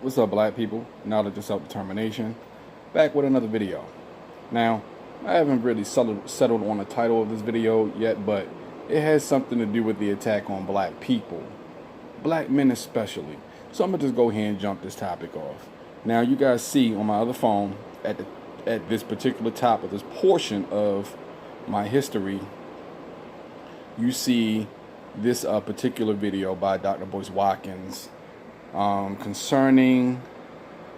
What's up, black people? Knowledge of self-determination. Back with another video. Now, I haven't really settled on the title of this video yet, but it has something to do with the attack on black people. Black men especially. So I'm going to just go ahead and jump this topic off. Now, you guys see on my other phone at this particular topic, this portion of my history, you see this particular video by Dr. Boyce Watkins concerning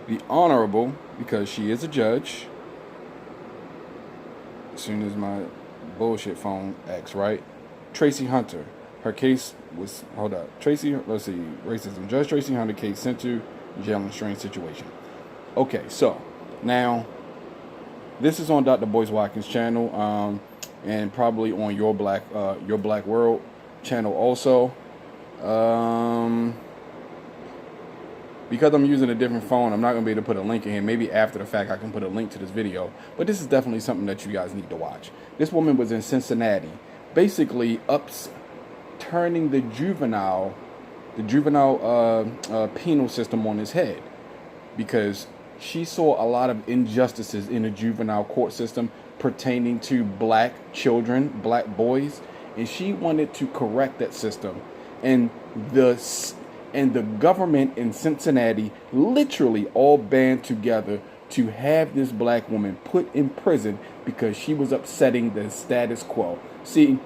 the Honorable, because she is a judge. As soon as my bullshit phone acts right, Tracy Hunter. Her case was, let's see, racism. Judge Tracy Hunter case sent to jail in strange situation. Okay, so now this is on Dr. Boyce Watkins' channel, and probably on Your Black World channel also. Because I'm using a different phone, I'm not going to be able to put a link in here. Maybe after the fact I can put a link to this video. But this is definitely something that you guys need to watch. This woman was in Cincinnati, basically turning the juvenile penal system on its head, because she saw a lot of injustices in the juvenile court system pertaining to black children, black boys, and she wanted to correct that system. And the government in Cincinnati literally all band together to have this black woman put in prison because she was upsetting the status quo. See,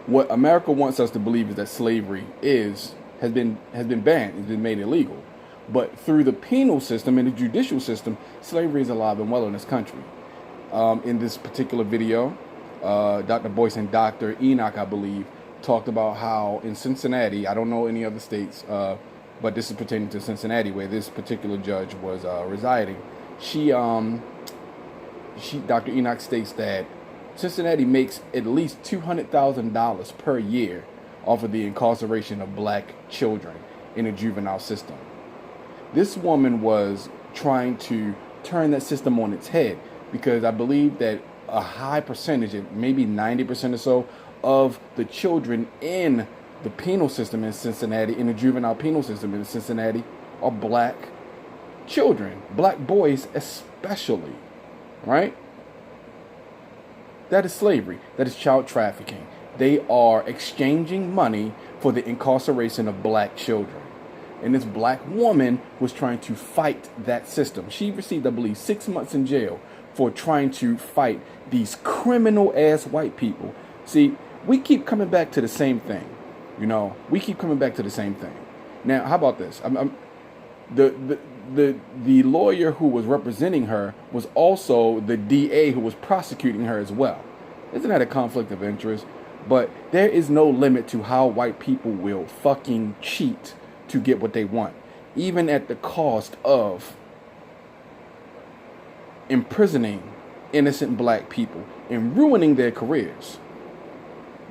what America wants us to believe is that slavery has been banned, it's been made illegal. But through the penal system and the judicial system, slavery is alive and well in this country. In this particular video, Dr. Boyce and Dr. Enoch, I believe, talked about how in Cincinnati, I don't know any other states, but this is pertaining to Cincinnati, where this particular judge was residing. Dr. Enoch states that Cincinnati makes at least $200,000 per year off of the incarceration of black children in a juvenile system. This woman was trying to turn that system on its head, because I believe that a high percentage, maybe 90% or so, of the children in the penal system in Cincinnati, in the juvenile penal system in Cincinnati, are black children, black boys especially, right? That is slavery. That is child trafficking. They are exchanging money for the incarceration of black children. And this black woman was trying to fight that system. She received, I believe, 6 months in jail for trying to fight these criminal-ass white people. See, we keep coming back to the same thing. We keep coming back to the same thing. Now, how about this? The lawyer who was representing her was also the DA who was prosecuting her as well. Isn't that a conflict of interest? But there is no limit to how white people will fucking cheat to get what they want, even at the cost of imprisoning innocent black people and ruining their careers.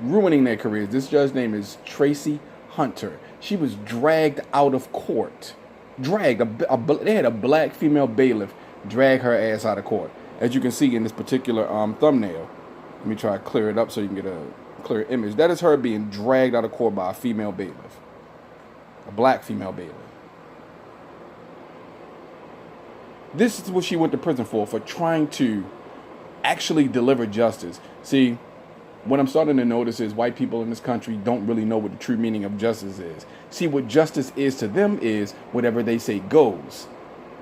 This judge's name is Tracy Hunter. She was dragged out of court. They had a black female bailiff drag her ass out of court. As you can see in this particular thumbnail. Let me try to clear it up so you can get a clear image. That is her being dragged out of court by a female bailiff. A black female bailiff. This is what she went to prison for trying to actually deliver justice. See, what I'm starting to notice is white people in this country don't really know what the true meaning of justice is. See, what justice is to them is whatever they say goes.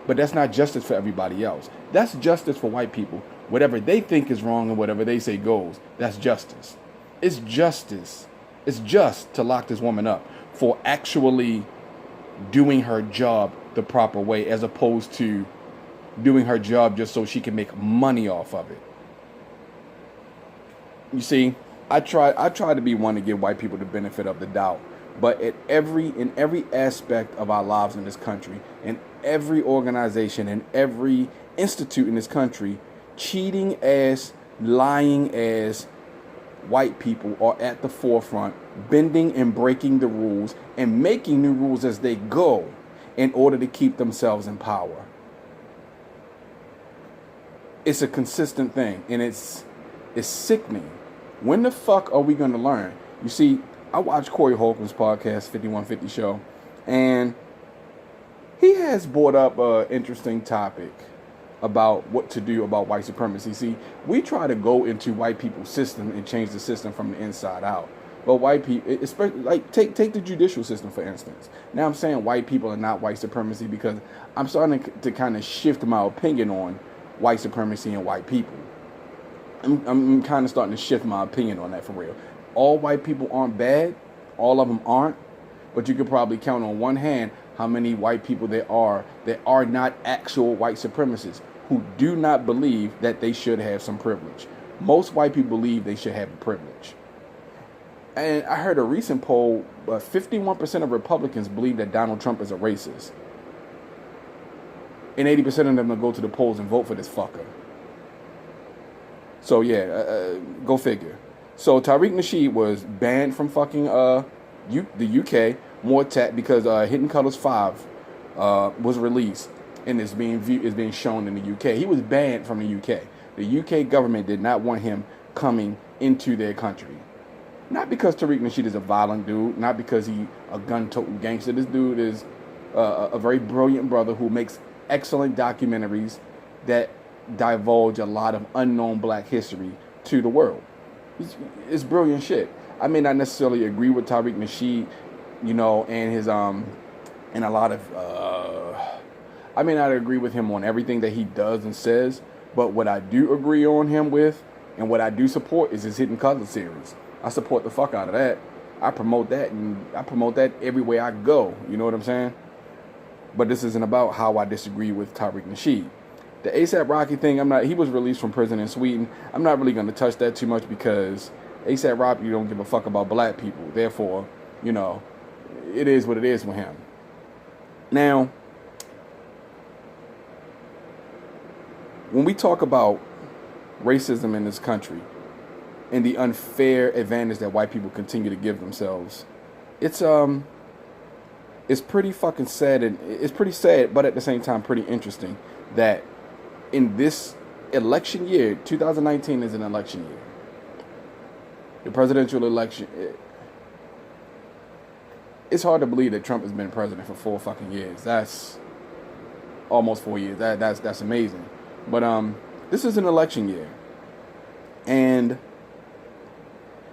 But that's not justice for everybody else. That's justice for white people. Whatever they think is wrong and whatever they say goes, that's justice. It's justice. It's just to lock this woman up for actually doing her job the proper way, as opposed to doing her job just so she can make money off of it. You see, I try to be one to give white people the benefit of the doubt, but in every aspect of our lives in this country, in every organization, in every institute in this country, cheating ass, lying ass white people are at the forefront, bending and breaking the rules and making new rules as they go in order to keep themselves in power. It's a consistent thing, and it's sickening. When the fuck are we going to learn? You see, I watched Corey Holcomb's podcast, 5150 Show, and he has brought up an interesting topic about what to do about white supremacy. See, we try to go into white people's system and change the system from the inside out. But white people, especially like take the judicial system for instance. Now I'm saying white people are not white supremacy because I'm starting to kind of shift my opinion on white supremacy and white people. I'm kind of starting to shift my opinion on that for real. All white people aren't bad. All of them aren't. But you could probably count on one hand how many white people there are that are not actual white supremacists who do not believe that they should have some privilege. Most white people believe they should have a privilege. And I heard a recent poll, 51% of Republicans believe that Donald Trump is a racist. And 80% of them will go to the polls and vote for this fucker. So yeah, go figure. So Tariq Nasheed was banned from fucking the UK because Hidden Colors 5 was released and is being shown in the UK. He was banned from the UK. The UK government did not want him coming into their country. Not because Tariq Nasheed is a violent dude, not because he a gun-toting gangster. This dude is a very brilliant brother who makes excellent documentaries that divulge a lot of unknown black history to the world. It's brilliant shit. I may not necessarily agree with Tariq Nasheed, and his and a lot of I may not agree with him on everything that he does and says, but what I do agree on him with and what I do support is his Hidden Colors series. I support the fuck out of that. I promote that, and I promote that everywhere I go. You know what I'm saying? But this isn't about how I disagree with Tariq Nasheed. The ASAP Rocky thing, he was released from prison in Sweden. I'm not really going to touch that too much because ASAP Rocky don't give a fuck about black people. Therefore, it is what it is with him. Now, when we talk about racism in this country and the unfair advantage that white people continue to give themselves, it's pretty fucking sad, and it's pretty sad, but at the same time pretty interesting that in this election year, 2019 is an election year. The presidential election, it's hard to believe that Trump has been president for 4 fucking years. That's almost 4 years. That's amazing. But this is an election year, and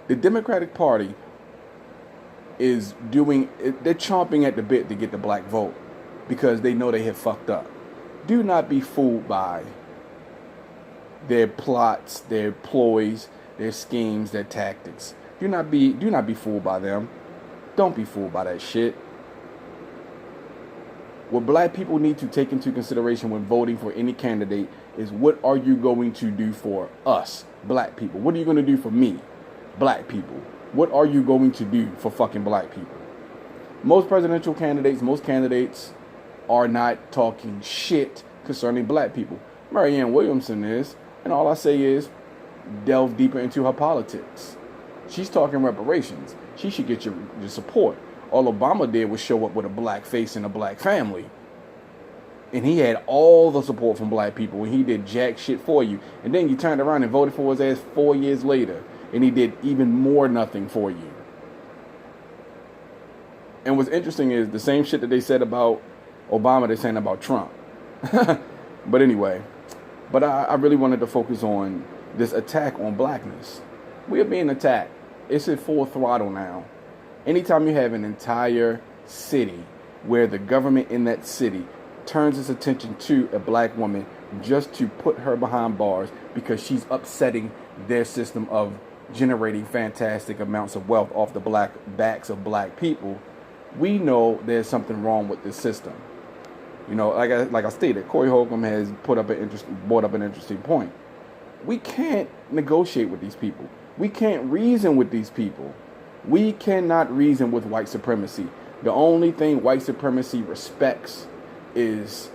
the Democratic Party they're chomping at the bit to get the black vote because they know they have fucked up. Do not be fooled by their plots, their ploys, their schemes, their tactics. Do not be fooled by them. Don't be fooled by that shit. What black people need to take into consideration when voting for any candidate is, what are you going to do for us, black people? What are you going to do for me, black people? What are you going to do for fucking black people? Most candidates are not talking shit concerning black people. Marianne Williamson is, and all I say is delve deeper into her politics. She's talking reparations. She should get your support. All Obama did was show up with a black face and a black family. And he had all the support from black people, and he did jack shit for you. And then you turned around and voted for his ass 4 years later, and he did even more nothing for you. And what's interesting is the same shit that they said about Obama, they're saying about Trump. But anyway, I really wanted to focus on this attack on blackness. We are being attacked. It's at full throttle now. Anytime you have an entire city where the government in that city turns its attention to a black woman just to put her behind bars because she's upsetting their system of generating fantastic amounts of wealth off the black backs of black people, we know there's something wrong with this system. Like I stated, Corey Holcomb has brought up an interesting point. We can't negotiate with these people. We can't reason with these people. We cannot reason with white supremacy. The only thing white supremacy respects is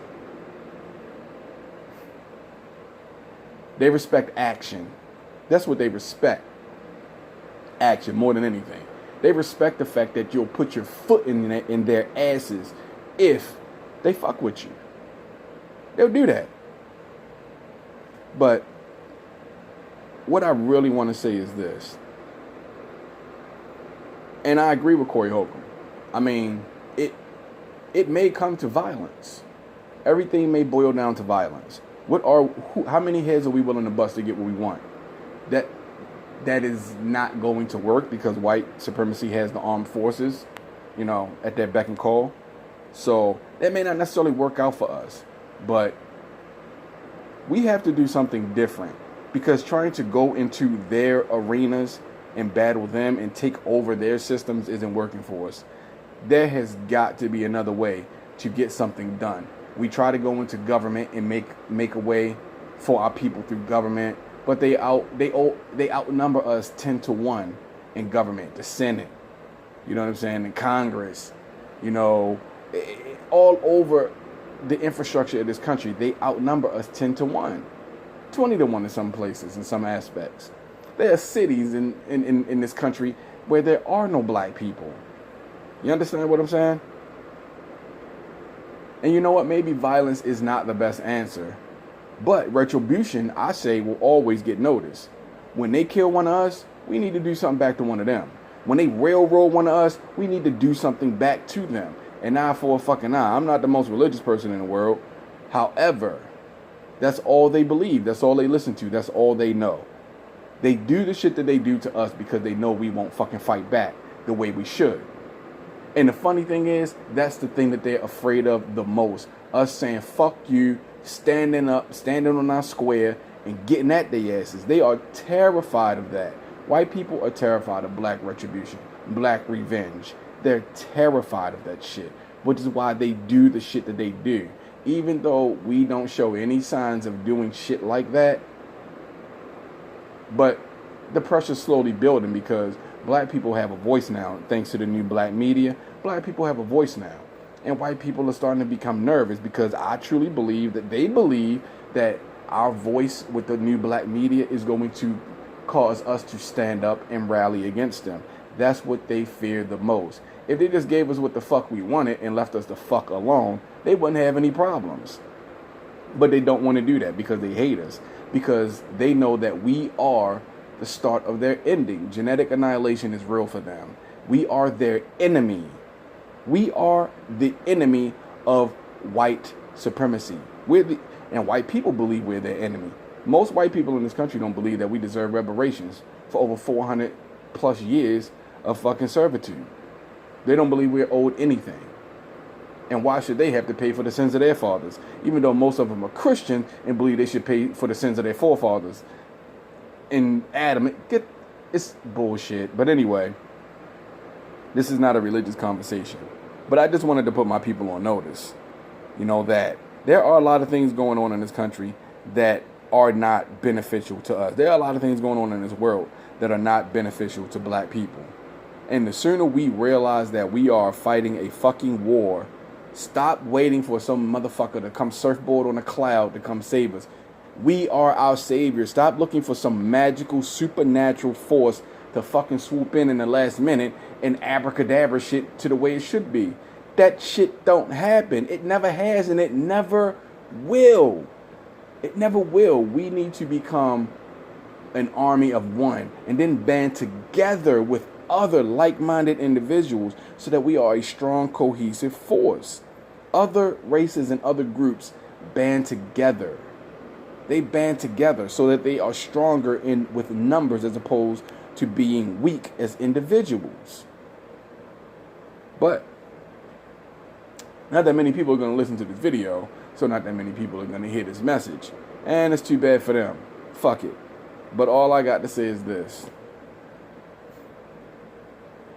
they respect action. That's what they respect. Action more than anything. They respect the fact that you'll put your foot in their asses if they fuck with you. They'll do that. But what I really want to say is this. And I agree with Corey Holcomb. I mean, it may come to violence. Everything may boil down to violence. How many heads are we willing to bust to get what we want? That that is not going to work because white supremacy has the armed forces, at their beck and call. So that may not necessarily work out for us, but we have to do something different, because trying to go into their arenas and battle them and take over their systems isn't working for us. There has got to be another way to get something done. We try to go into government and make a way for our people through government, but they outnumber us 10-1 in government, the Senate, you know what I'm saying, in Congress, all over the infrastructure of this country. They outnumber us 10-1, 20-1 in some places, in some aspects. There are cities in this country where there are no black people. You understand what I'm saying? And you know what? Maybe violence is not the best answer, but retribution, I say, will always get noticed. When they kill one of us, we need to do something back to one of them. When they railroad one of us, we need to do something back to them. An eye for a fucking eye. I'm not the most religious person in the world. However, that's all they believe. That's all they listen to. That's all they know. They do the shit that they do to us because they know we won't fucking fight back the way we should. And the funny thing is, that's the thing that they're afraid of the most. Us saying, fuck you, standing up, standing on our square, and getting at their asses. They are terrified of that. White people are terrified of black retribution, black revenge. They're terrified of that shit, which is why they do the shit that they do. Even though we don't show any signs of doing shit like that, but the pressure's slowly building because black people have a voice now. Thanks to the new black media, black people have a voice now. And white people are starting to become nervous because I truly believe that they believe that our voice with the new black media is going to cause us to stand up and rally against them. That's what they fear the most. If they just gave us what the fuck we wanted and left us the fuck alone, they wouldn't have any problems. But they don't want to do that because they hate us. Because they know that we are the start of their ending. Genetic annihilation is real for them. We are their enemy. We are the enemy of white supremacy. And white people believe we're their enemy. Most white people in this country don't believe that we deserve reparations for over 400 plus years of fucking servitude. They don't believe we're owed anything. And why should they have to pay for the sins of their fathers? Even though most of them are Christian and believe they should pay for the sins of their forefathers. And Adam, it's bullshit. But anyway, this is not a religious conversation. But I just wanted to put my people on notice. That there are a lot of things going on in this country that are not beneficial to us. There are a lot of things going on in this world that are not beneficial to black people. And the sooner we realize that we are fighting a fucking war, stop waiting for some motherfucker to come surfboard on a cloud to come save us. We are our savior. Stop looking for some magical supernatural force to fucking swoop in the last minute and abracadabra shit to the way it should be. That shit don't happen. It never has and it never will. It never will. We need to become an army of one and then band together with other like-minded individuals so that we are a strong, cohesive force. Other races and other groups band together. They band together so that they are stronger with numbers as opposed to being weak as individuals. But not that many people are going to listen to this video, so not that many people are going to hear this message. And it's too bad for them. Fuck it. But all I got to say is this.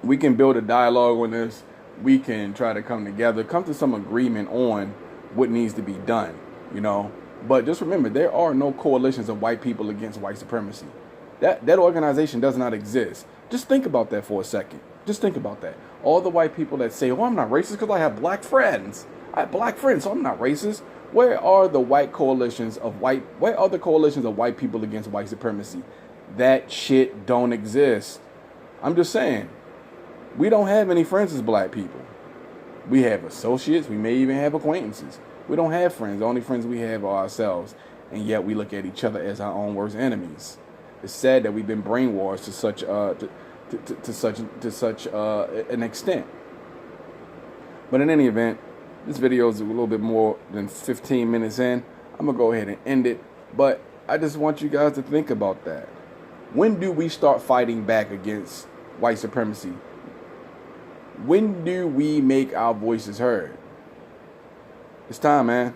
We can build a dialogue on this. We can try to come together, come to some agreement on what needs to be done, But just remember, there are no coalitions of white people against white supremacy. That organization does not exist. Just think about that for a second. Just think about that. All the white people that say, I'm not racist because I have black friends. I have black friends, so I'm not racist. Where are the coalitions of white people against white supremacy? That shit don't exist. I'm just saying. We don't have any friends as black people. We have associates. We may even have acquaintances. We don't have friends. The only friends we have are ourselves. And yet we look at each other as our own worst enemies. It's sad that we've been brainwashed to such an extent. But in any event, This video is a little bit more than 15 minutes in. I'm going to go ahead and end it. But I just want you guys to think about that. When do we start fighting back against white supremacy? When do we make our voices heard? It's time, man.